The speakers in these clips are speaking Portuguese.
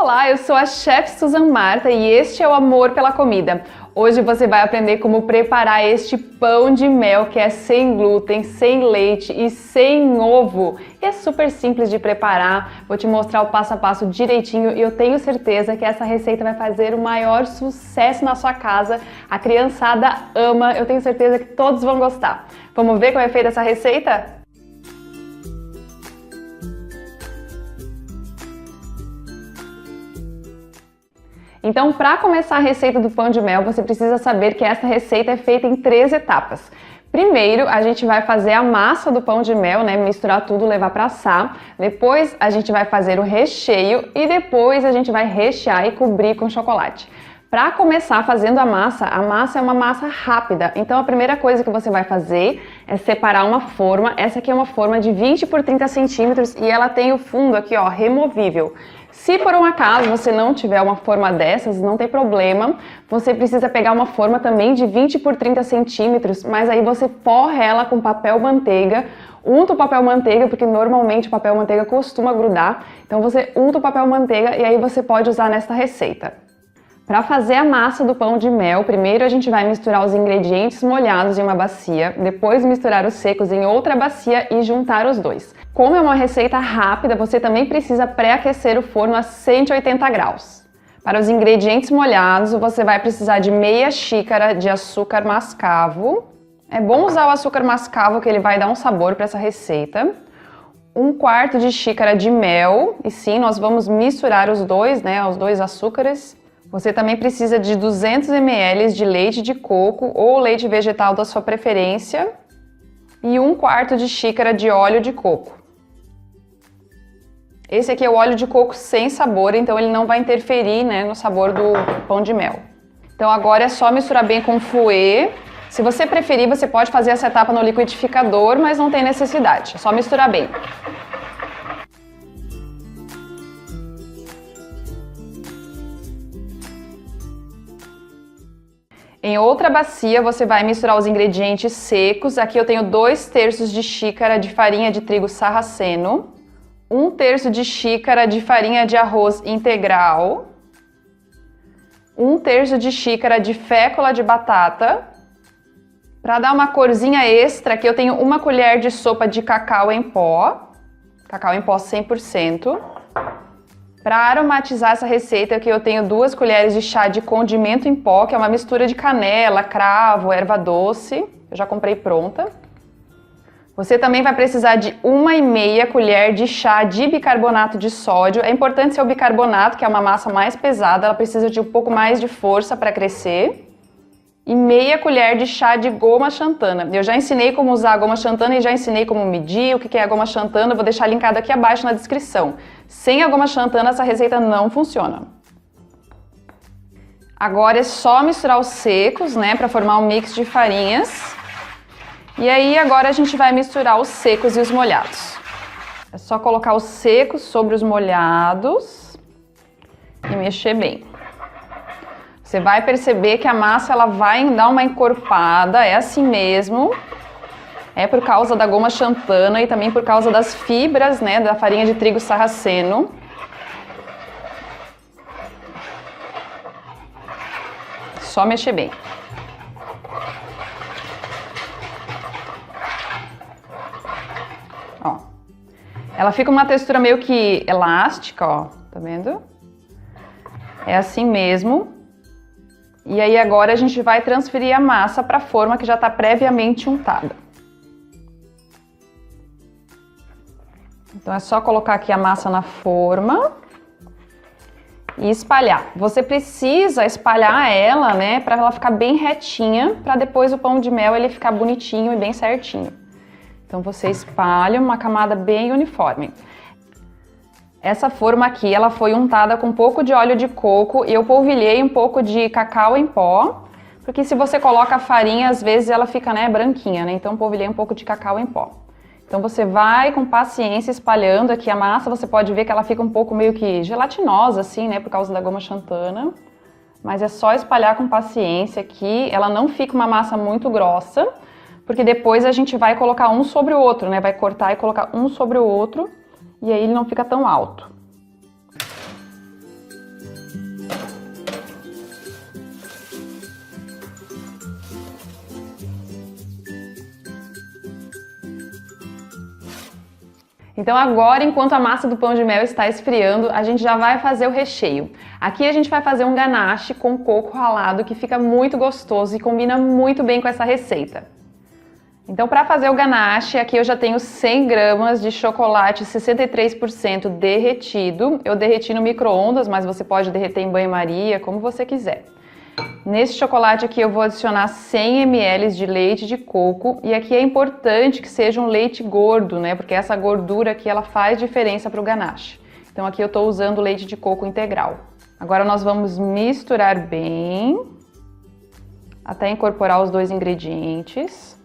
Olá, eu sou a chefe Susan Marta e este é o Amor pela Comida. Hoje você vai aprender como preparar este pão de mel que é sem glúten, sem leite e sem ovo. E é super simples de preparar, vou te mostrar o passo a passo direitinho e eu tenho certeza que essa receita vai fazer o maior sucesso na sua casa. A criançada ama, eu tenho certeza que todos vão gostar. Vamos ver como é feita essa receita? Então, para começar a receita do pão de mel, você precisa saber que essa receita é feita em 3 etapas. Primeiro, a gente vai fazer a massa do pão de mel, né? Misturar tudo, levar para assar. Depois, a gente vai fazer o recheio e depois a gente vai rechear e cobrir com chocolate. Para começar fazendo a massa é uma massa rápida. Então, a primeira coisa que você vai fazer é separar uma forma. Essa aqui é uma forma de 20 por 30 centímetros e ela tem o fundo aqui, ó, removível. Se por um acaso você não tiver uma forma dessas, não tem problema, você precisa pegar uma forma também de 20 por 30 centímetros, mas aí você forra ela com papel manteiga, unta o papel manteiga, porque normalmente o papel manteiga costuma grudar, então você unta o papel manteiga e aí você pode usar nesta receita. Para fazer a massa do pão de mel, primeiro a gente vai misturar os ingredientes molhados em uma bacia, depois misturar os secos em outra bacia e juntar os dois. Como é uma receita rápida, você também precisa pré-aquecer o forno a 180 graus. Para os ingredientes molhados, você vai precisar de meia xícara de açúcar mascavo. É bom usar o açúcar mascavo que ele vai dar um sabor para essa receita. 1/4 de xícara de mel, e sim, nós vamos misturar os dois, né, os dois açúcares. Você também precisa de 200 ml de leite de coco ou leite vegetal da sua preferência e 1/4 de xícara de óleo de coco. Esse aqui é o óleo de coco sem sabor, então ele não vai interferir, né, no sabor do pão de mel. Então agora é só misturar bem com fouet. Se você preferir, você pode fazer essa etapa no liquidificador, mas não tem necessidade, é só misturar bem. Em outra bacia, você vai misturar os ingredientes secos. Aqui eu tenho 2/3 de xícara de farinha de trigo sarraceno, 1/3 de xícara de farinha de arroz integral, 1/3 de xícara de fécula de batata. Para dar uma corzinha extra, aqui eu tenho 1 colher de sopa de cacau em pó 100%. Para aromatizar essa receita, aqui eu tenho 2 colheres de chá de condimento em pó, que é uma mistura de canela, cravo, erva doce. Eu já comprei pronta. Você também vai precisar de 1,5 colher de chá de bicarbonato de sódio. É importante ser o bicarbonato, que é uma massa mais pesada, ela precisa de um pouco mais de força para crescer. E meia colher de chá de goma xantana. Eu já ensinei como usar a goma xantana e já ensinei como medir, o que é a goma xantana, eu vou deixar linkado aqui abaixo na descrição. Sem a goma xantana essa receita não funciona. Agora é só misturar os secos, né, para formar um mix de farinhas. E aí agora a gente vai misturar os secos e os molhados. É só colocar os secos sobre os molhados e mexer bem. Você vai perceber que a massa ela vai dar uma encorpada, é assim mesmo. É por causa da goma xantana e também por causa das fibras, né, da farinha de trigo sarraceno. Só mexer bem. Ó. Ela fica uma textura meio que elástica, ó, tá vendo? É assim mesmo. E aí agora a gente vai transferir a massa para a forma que já está previamente untada. Então é só colocar aqui a massa na forma e espalhar. Você precisa espalhar ela, né, para ela ficar bem retinha, para depois o pão de mel ele ficar bonitinho e bem certinho. Então você espalha uma camada bem uniforme. Essa forma aqui, ela foi untada com um pouco de óleo de coco e eu polvilhei um pouco de cacau em pó, porque se você coloca a farinha, às vezes ela fica, né, branquinha, né? Então polvilhei um pouco de cacau em pó. Então você vai com paciência espalhando aqui a massa, você pode ver que ela fica um pouco meio que gelatinosa assim, né, por causa da goma xantana. Mas é só espalhar com paciência aqui, ela não fica uma massa muito grossa, porque depois a gente vai colocar um sobre o outro, né? Vai cortar e colocar um sobre o outro. E aí ele não fica tão alto. Então agora, enquanto a massa do pão de mel está esfriando, a gente já vai fazer o recheio. Aqui a gente vai fazer um ganache com coco ralado que fica muito gostoso e combina muito bem com essa receita. Então, para fazer o ganache, aqui eu já tenho 100 gramas de chocolate 63% derretido. Eu derreti no micro-ondas, mas você pode derreter em banho-maria, como você quiser. Nesse chocolate aqui eu vou adicionar 100 ml de leite de coco. E aqui é importante que seja um leite gordo, né? Porque essa gordura aqui, ela faz diferença para o ganache. Então, aqui eu estou usando leite de coco integral. Agora nós vamos misturar bem, até incorporar os dois ingredientes.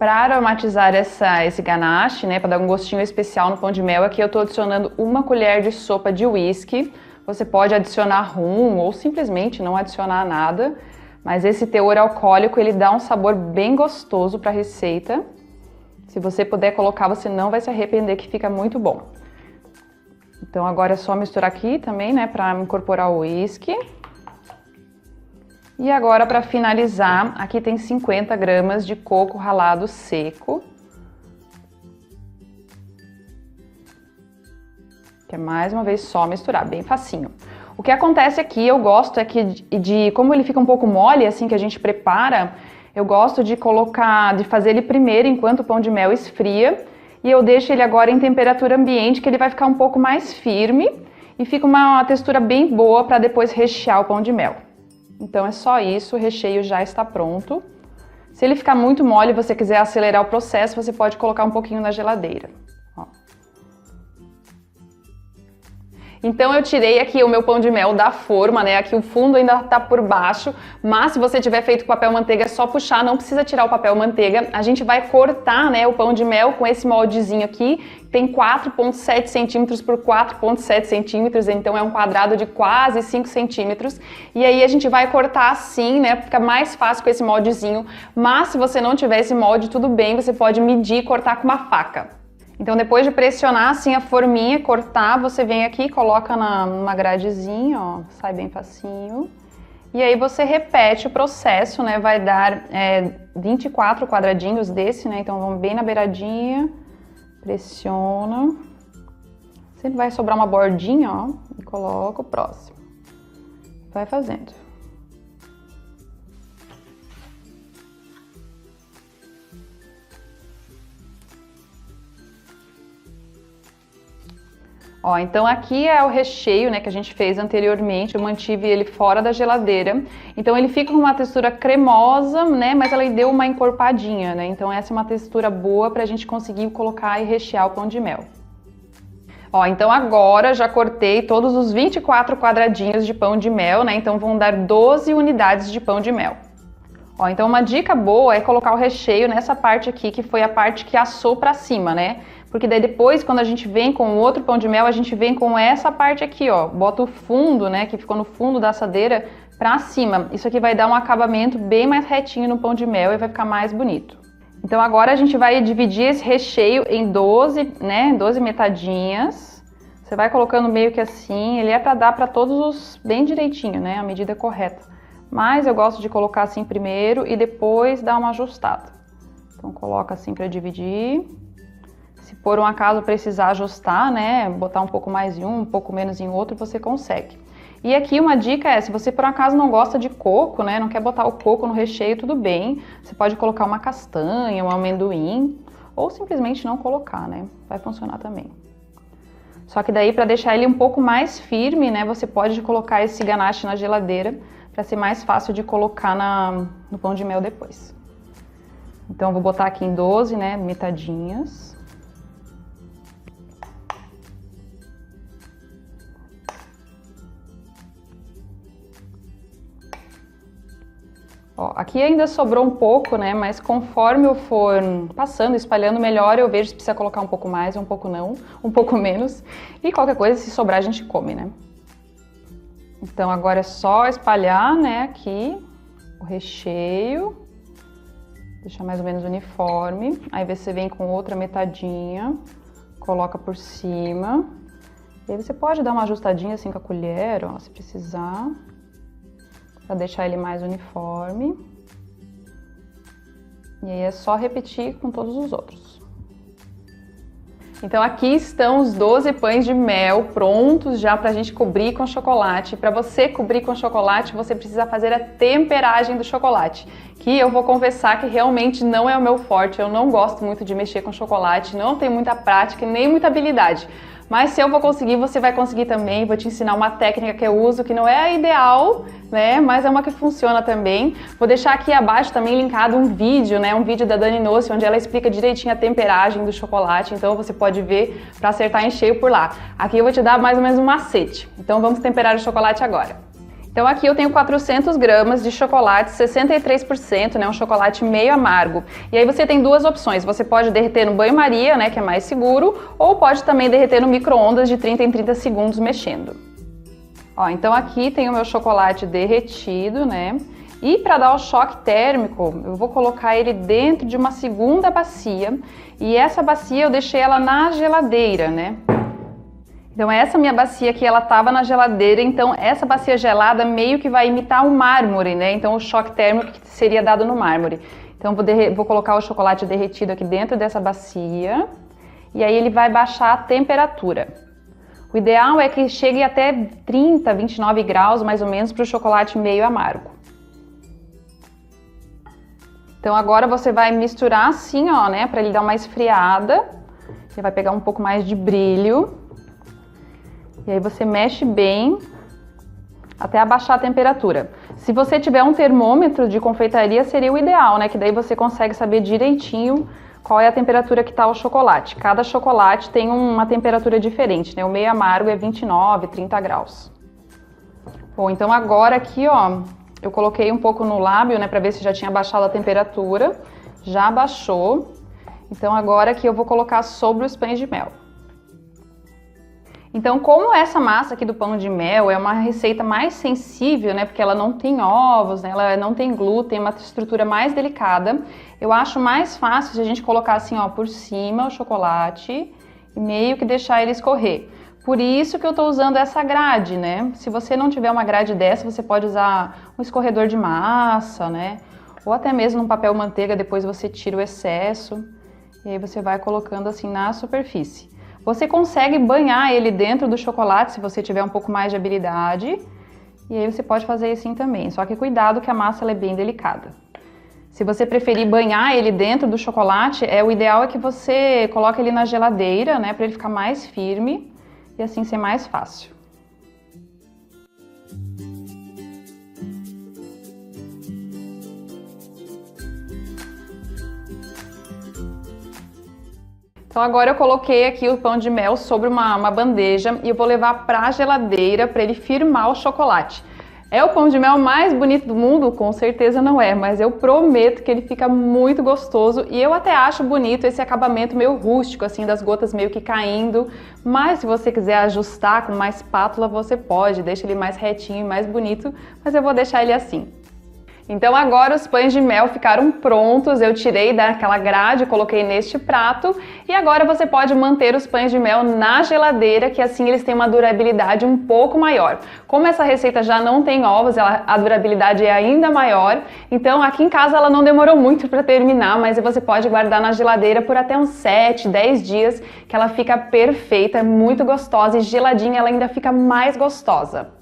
Para aromatizar esse ganache, né, para dar um gostinho especial no pão de mel, aqui eu estou adicionando 1 colher de sopa de whisky. Você pode adicionar rum ou simplesmente não adicionar nada, mas esse teor alcoólico ele dá um sabor bem gostoso para a receita. Se você puder colocar, você não vai se arrepender, que fica muito bom. Então agora é só misturar aqui também, né, para incorporar o whisky. E agora, para finalizar, aqui tem 50 gramas de coco ralado seco. Que é mais uma vez só misturar, bem facinho. O que acontece aqui, eu gosto é que como ele fica um pouco mole, assim que a gente prepara, eu gosto de fazer ele primeiro enquanto o pão de mel esfria. E eu deixo ele agora em temperatura ambiente, que ele vai ficar um pouco mais firme e fica uma textura bem boa para depois rechear o pão de mel. Então é só isso, o recheio já está pronto. Se ele ficar muito mole e você quiser acelerar o processo, você pode colocar um pouquinho na geladeira. Ó. Então eu tirei aqui o meu pão de mel da forma, né? Aqui o fundo ainda tá por baixo, mas se você tiver feito com papel manteiga é só puxar, não precisa tirar o papel manteiga. A gente vai cortar, né, o pão de mel com esse moldezinho aqui, tem 4,7 centímetros por 4,7 centímetros, então é um quadrado de quase 5 centímetros. E aí a gente vai cortar assim, né, fica mais fácil com esse moldezinho, mas se você não tiver esse molde, tudo bem, você pode medir e cortar com uma faca. Então, depois de pressionar assim a forminha, cortar, você vem aqui e coloca numa gradezinha, ó, sai bem facinho. E aí você repete o processo, né, vai dar 24 quadradinhos desse, né, então vamos bem na beiradinha, pressiona. Sempre vai sobrar uma bordinha, ó, e coloca o próximo. Vai fazendo. Ó, então aqui é o recheio, né, que a gente fez anteriormente, eu mantive ele fora da geladeira. Então ele fica com uma textura cremosa, né, mas ela deu uma encorpadinha, né, então essa é uma textura boa pra gente conseguir colocar e rechear o pão de mel. Ó, então agora já cortei todos os 24 quadradinhos de pão de mel, né, então vão dar 12 unidades de pão de mel. Ó, então uma dica boa é colocar o recheio nessa parte aqui, que foi a parte que assou pra cima, né? Porque daí depois, quando a gente vem com o outro pão de mel, a gente vem com essa parte aqui, ó. Bota o fundo, né, que ficou no fundo da assadeira, pra cima. Isso aqui vai dar um acabamento bem mais retinho no pão de mel e vai ficar mais bonito. Então agora a gente vai dividir esse recheio em 12, né, 12 metadinhas. Você vai colocando meio que assim, ele é pra dar pra todos os bem direitinho, né, a medida correta. Mas eu gosto de colocar assim primeiro e depois dar uma ajustada. Então coloca assim pra dividir. Se por um acaso precisar ajustar, né, botar um pouco mais em um pouco menos em outro, você consegue. E aqui uma dica é, se você por acaso não gosta de coco, né, não quer botar o coco no recheio, tudo bem. Você pode colocar uma castanha, um amendoim, ou simplesmente não colocar, né, vai funcionar também. Só que daí, para deixar ele um pouco mais firme, né, você pode colocar esse ganache na geladeira, para ser mais fácil de colocar no pão de mel depois. Então eu vou botar aqui em 12, né, metadinhas. Ó, aqui ainda sobrou um pouco, né, mas conforme eu for passando, espalhando melhor, eu vejo se precisa colocar um pouco mais, um pouco não, um pouco menos. E qualquer coisa, se sobrar, a gente come, né? Então agora é só espalhar, né, aqui o recheio, deixar mais ou menos uniforme. Aí você vem com outra metadinha, coloca por cima. E aí você pode dar uma ajustadinha assim com a colher, ó, se precisar, para deixar ele mais uniforme. E aí é só repetir com todos os outros. Então aqui estão os 12 pães de mel prontos já para a gente cobrir com chocolate. Para você cobrir com chocolate, você precisa fazer a temperagem do chocolate, que eu vou confessar que realmente não é o meu forte. Eu não gosto muito de mexer com chocolate, não tenho muita prática e nem muita habilidade. Mas se eu vou conseguir, você vai conseguir também. Vou te ensinar uma técnica que eu uso, que não é a ideal, né? Mas é uma que funciona também. Vou deixar aqui abaixo também linkado um vídeo, né? Um vídeo da Dani Nossi, onde ela explica direitinho a temperagem do chocolate. Então você pode ver para acertar em cheio por lá. Aqui eu vou te dar mais ou menos um macete. Então vamos temperar o chocolate agora. Então aqui eu tenho 400 gramas de chocolate 63%, né, um chocolate meio amargo. E aí você tem duas opções, você pode derreter no banho-maria, né, que é mais seguro, ou pode também derreter no micro-ondas de 30 em 30 segundos mexendo. Ó, então aqui tem o meu chocolate derretido, né, e para dar o choque térmico, eu vou colocar ele dentro de uma segunda bacia, e essa bacia eu deixei ela na geladeira, né. Então essa minha bacia aqui, ela estava na geladeira, então essa bacia gelada meio que vai imitar o mármore, né? Então o choque térmico que seria dado no mármore. Então vou colocar o chocolate derretido aqui dentro dessa bacia e aí ele vai baixar a temperatura. O ideal é que chegue até 30, 29 graus mais ou menos para o chocolate meio amargo. Então agora você vai misturar assim, ó, né? Para ele dar uma esfriada. Ele vai pegar um pouco mais de brilho. E aí você mexe bem até abaixar a temperatura. Se você tiver um termômetro de confeitaria, seria o ideal, né? Que daí você consegue saber direitinho qual é a temperatura que está o chocolate. Cada chocolate tem uma temperatura diferente, né? O meio amargo é 29, 30 graus. Bom, então agora aqui, ó, eu coloquei um pouco no lábio, né? Para ver se já tinha baixado a temperatura. Já baixou. Então agora aqui eu vou colocar sobre os pães de mel. Então, como essa massa aqui do pão de mel é uma receita mais sensível, né, porque ela não tem ovos, né, ela não tem glúten, é uma estrutura mais delicada, eu acho mais fácil se a gente colocar assim, ó, por cima o chocolate e meio que deixar ele escorrer. Por isso que eu tô usando essa grade, né? Se você não tiver uma grade dessa, você pode usar um escorredor de massa, né? Ou até mesmo um papel manteiga, depois você tira o excesso e aí você vai colocando assim na superfície. Você consegue banhar ele dentro do chocolate se você tiver um pouco mais de habilidade. E aí você pode fazer assim também. Só que cuidado que a massa ela é bem delicada. Se você preferir banhar ele dentro do chocolate, o ideal é que você coloque ele na geladeira, né? Para ele ficar mais firme e assim ser mais fácil. Então agora eu coloquei aqui o pão de mel sobre uma bandeja e eu vou levar para a geladeira para ele firmar o chocolate. É o pão de mel mais bonito do mundo? Com certeza não é, mas eu prometo que ele fica muito gostoso e eu até acho bonito esse acabamento meio rústico, assim, das gotas meio que caindo. Mas se você quiser ajustar com mais espátula, você pode, deixa ele mais retinho e mais bonito, mas eu vou deixar ele assim. Então agora os pães de mel ficaram prontos, eu tirei daquela grade, coloquei neste prato e agora você pode manter os pães de mel na geladeira, que assim eles têm uma durabilidade um pouco maior. Como essa receita já não tem ovos, a durabilidade é ainda maior, então aqui em casa ela não demorou muito para terminar, mas você pode guardar na geladeira por até uns 7, 10 dias, que ela fica perfeita, é muito gostosa e geladinha ela ainda fica mais gostosa.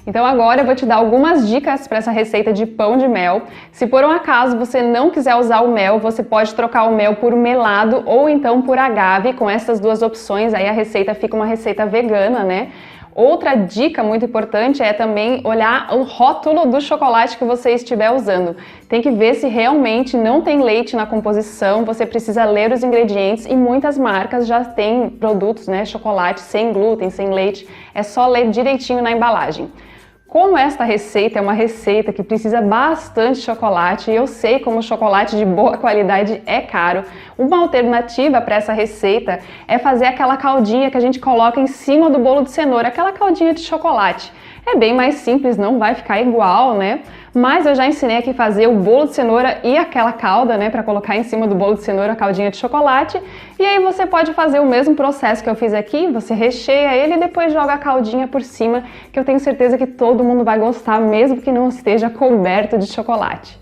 Então agora eu vou te dar algumas dicas para essa receita de pão de mel. Se por um acaso você não quiser usar o mel, você pode trocar o mel por melado ou então por agave. Com essas duas opções aí a receita fica uma receita vegana, né? Outra dica muito importante é também olhar o rótulo do chocolate que você estiver usando. Tem que ver se realmente não tem leite na composição, você precisa ler os ingredientes e muitas marcas já têm produtos, né, chocolate sem glúten, sem leite, é só ler direitinho na embalagem. Como esta receita é uma receita que precisa bastante de chocolate, e eu sei como o chocolate de boa qualidade é caro, uma alternativa para essa receita é fazer aquela caldinha que a gente coloca em cima do bolo de cenoura, aquela caldinha de chocolate. É bem mais simples, não vai ficar igual, né? Mas eu já ensinei aqui a fazer o bolo de cenoura e aquela calda, né? Para colocar em cima do bolo de cenoura a caldinha de chocolate. E aí você pode fazer o mesmo processo que eu fiz aqui, você recheia ele e depois joga a caldinha por cima, que eu tenho certeza que todo mundo vai gostar, mesmo que não esteja coberto de chocolate.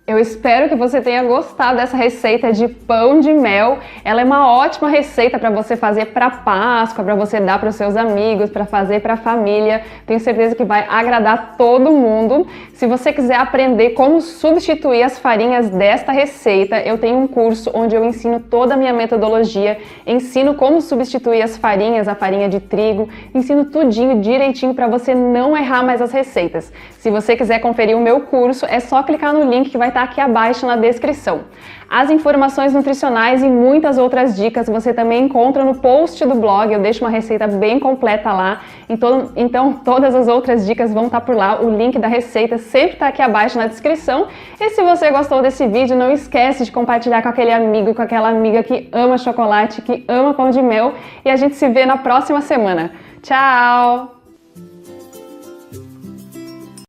Eu espero que você tenha gostado dessa receita de pão de mel. Ela é uma ótima receita para você fazer para Páscoa, para você dar para os seus amigos, para fazer para a família. Tenho certeza que vai agradar todo mundo. Se você quiser aprender como substituir as farinhas desta receita, eu tenho um curso onde eu ensino toda a minha metodologia, ensino como substituir as farinhas, a farinha de trigo, ensino tudinho direitinho para você não errar mais as receitas. Se você quiser conferir o meu curso, é só clicar no link que vai estar aqui abaixo na descrição. As informações nutricionais e muitas outras dicas você também encontra no post do blog, eu deixo uma receita bem completa lá, então todas as outras dicas vão estar por lá, o link da receita sempre está aqui abaixo na descrição. E se você gostou desse vídeo, não esquece de compartilhar com aquele amigo, com aquela amiga que ama chocolate, que ama pão de mel, e a gente se vê na próxima semana. Tchau!